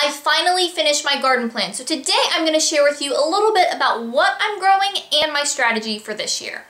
I finally finished my garden plan. So today I'm going to share with you a little bit about what I'm growing and my strategy for this year.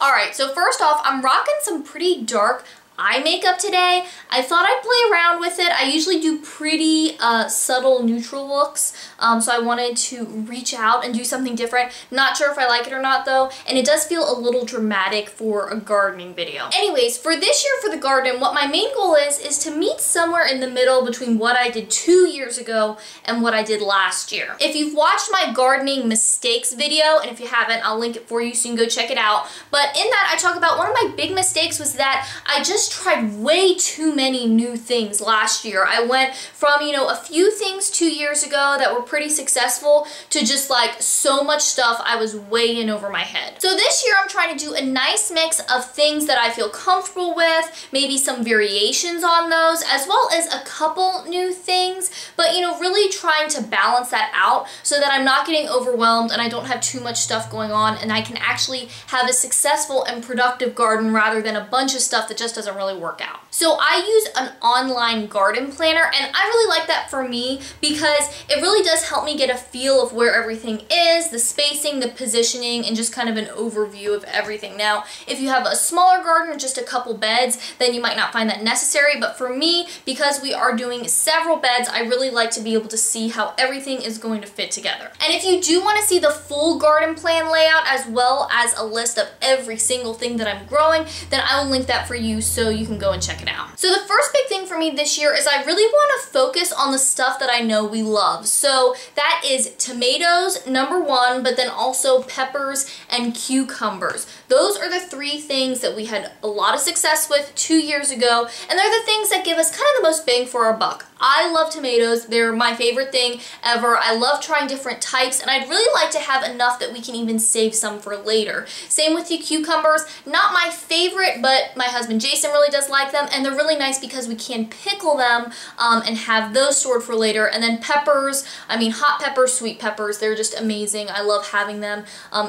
Alright, so first off, I'm rocking some pretty dark eye makeup today. I thought I'd play around with it. I usually do pretty subtle neutral looks, so I wanted to reach out and do something different. Not sure if I like it or not though, and it does feel a little dramatic for a gardening video. Anyways, for this year for the garden, what my main goal is to meet somewhere in the middle between what I did 2 years ago and what I did last year. If you've watched my gardening mistakes video, and if you haven't, I'll link it for you so you can go check it out. But in that, I talk about one of my big mistakes was that I just tried way too many new things last year. I went from, a few things 2 years ago that were pretty successful to just like so much stuff I was way in over my head. So this year I'm trying to do a nice mix of things that I feel comfortable with, maybe some variations on those, as well as a couple new things, but really trying to balance that out so that I'm not getting overwhelmed and I don't have too much stuff going on and I can actually have a successful and productive garden rather than a bunch of stuff that just doesn't really work out. So I use an online garden planner, and I really like that for me because it really does help me get a feel of where everything is, the spacing, the positioning, and just kind of an overview of everything. Now, if you have a smaller garden or just a couple beds, then you might not find that necessary, but for me, because we are doing several beds, I really like to be able to see how everything is going to fit together. And if you do want to see the full garden plan layout as well as a list of every single thing that I'm growing, then I will link that for you so you can go and check it out. So the first big thing for me this year is I really want to focus on the stuff that I know we love. So that is tomatoes, #1, but then also peppers and cucumbers. Those are the 3 things that we had a lot of success with 2 years ago, and they're the things that give us kind of the most bang for our buck. I love tomatoes. They're my favorite thing ever. I love trying different types, and I'd really like to have enough that we can even save some for later. Same with the cucumbers. Not my favorite, but my husband Jason really does like them, and they're really nice because we can pickle them and have those stored for later. And then peppers, hot peppers, sweet peppers, they're just amazing. I love having them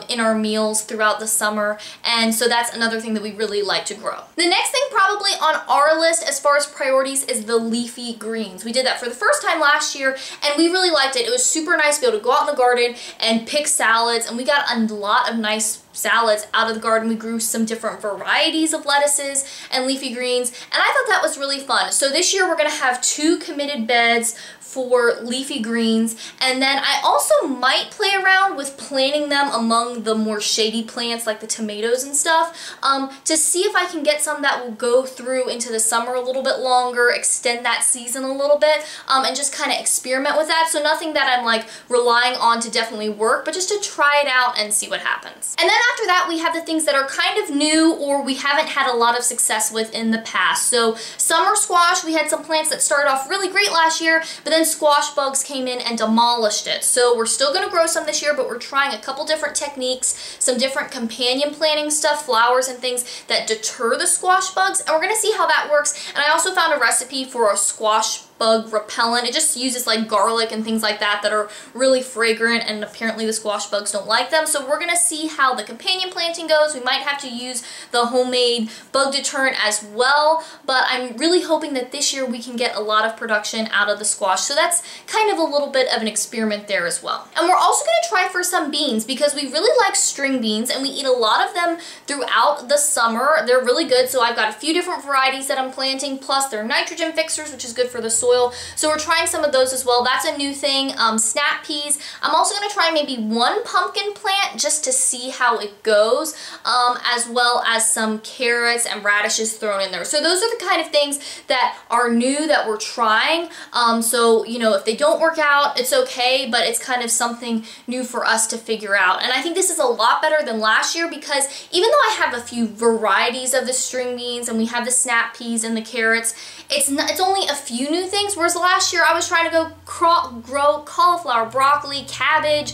in our meals throughout the summer, and so that's another thing that we really like to grow. The next thing probably on our list as far as priorities is the leafy greens. We did that for the first time last year, and we really liked it. It was super nice to be able to go out in the garden and pick salads, and we got a lot of nice salads out of the garden. We grew some different varieties of lettuces and leafy greens, and I thought that was really fun. So this year we're going to have 2 committed beds for leafy greens, and then I also might play around with planting them among the more shady plants like the tomatoes and stuff to see if I can get some that will go through into the summer a little bit longer, extend that season a little bit, and just kind of experiment with that. So nothing that I'm like relying on to definitely work, but just to try it out and see what happens. And then after that we have the things that are kind of new or we haven't had a lot of success with in the past. So summer squash, we had some plants that started off really great last year, but then squash bugs came in and demolished it. So we're still going to grow some this year, but we're trying a couple different techniques, some different companion planting stuff, flowers and things that deter the squash bugs, and we're going to see how that works. And I also found a recipe for a squash bug repellent. It just uses like garlic and things like that that are really fragrant, and apparently the squash bugs don't like them. So we're going to see how the companion planting goes. We might have to use the homemade bug deterrent as well, but I'm really hoping that this year we can get a lot of production out of the squash. So that's kind of a little bit of an experiment there as well. And we're also going to try for some beans because we really like string beans and we eat a lot of them throughout the summer. They're really good. So I've got a few different varieties that I'm planting, plus they're nitrogen fixers, which is good for the soil. So we're trying some of those as well. That's a new thing. Snap peas. I'm also going to try maybe 1 pumpkin plant just to see how it goes, as well as some carrots and radishes thrown in there. So those are the kind of things that are new that we're trying. So, if they don't work out, it's okay, but it's kind of something new for us to figure out. And I think this is a lot better than last year because even though I have a few varieties of the string beans and we have the snap peas and the carrots, it's only a few new things, whereas last year I was trying to grow cauliflower, broccoli, cabbage,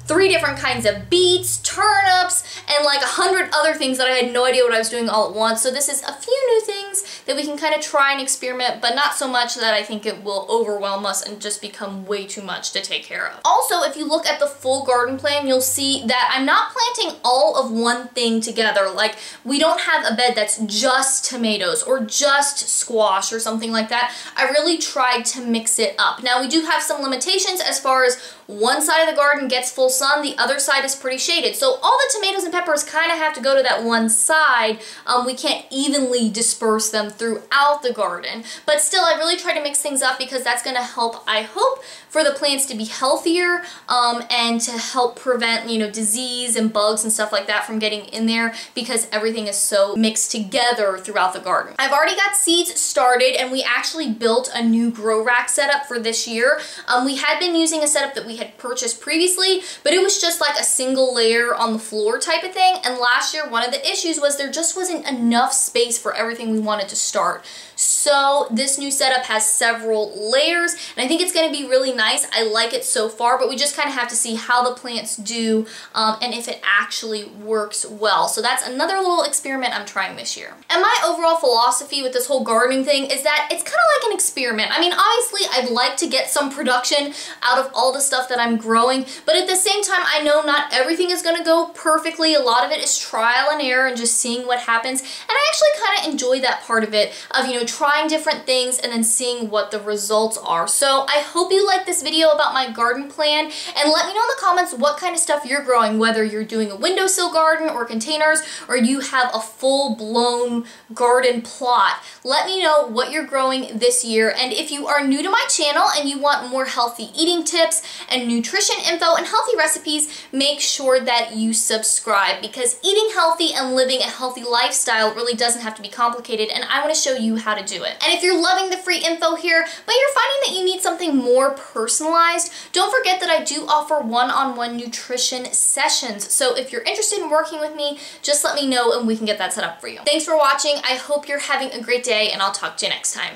3 different kinds of beets, turnips, and like 100 other things that I had no idea what I was doing all at once. So this is a few new things that we can kind of try and experiment, but not so much that I think it will overwhelm us and just become way too much to take care of. Also, if you look at the full garden plan, you'll see that I'm not planting all of one thing together. Like, we don't have a bed that's just tomatoes or just squash or something like that. I really tried to mix it up. Now, we do have some limitations as far as one side of the garden gets full sun, the other side is pretty shaded. So all the tomatoes and peppers kind of have to go to that one side. We can't evenly disperse them throughout the garden. But still, I really try to mix things up because that's going to help, I hope, for the plants to be healthier and to help prevent, you know, disease and bugs and stuff like that from getting in there because everything is so mixed together throughout the garden. I've already got seeds started, and we actually built a new grow rack setup for this year. We had been using a setup that we had purchased previously, but it was just like a single layer on the floor type of thing. And last year, one of the issues was there just wasn't enough space for everything we wanted to start. So this new setup has several layers, and I think it's going to be really nice. I like it so far, but we just kind of have to see how the plants do and if it actually works well. So that's another little experiment I'm trying this year. And my overall philosophy with this whole gardening thing is that it's kind of like an experiment. I mean, obviously, I'd like to get some production out of all the stuff that I'm growing, but at the same time, I know not everything is going to go perfectly. A lot of it is trial and error and just seeing what happens, and I actually kind of enjoy that part of it, of, you know, trying different things and then seeing what the results are. So I hope you like this video about my garden plan, and let me know in the comments what kind of stuff you're growing, whether you're doing a windowsill garden or containers, or you have a full-blown garden plot. Let me know what you're growing this year, and if you are new to my channel and you want more healthy eating tips and nutrition info and healthy recipes, make sure that you subscribe, because eating healthy and living a healthy lifestyle really doesn't have to be complicated, and I want to show you how to do it. And if you're loving the free info here, but you're finding that you need something more personalized, don't forget that I do offer one-on-one nutrition sessions. So if you're interested in working with me, just let me know and we can get that set up for you. Thanks for watching. I hope you're having a great day, and I'll talk to you next time.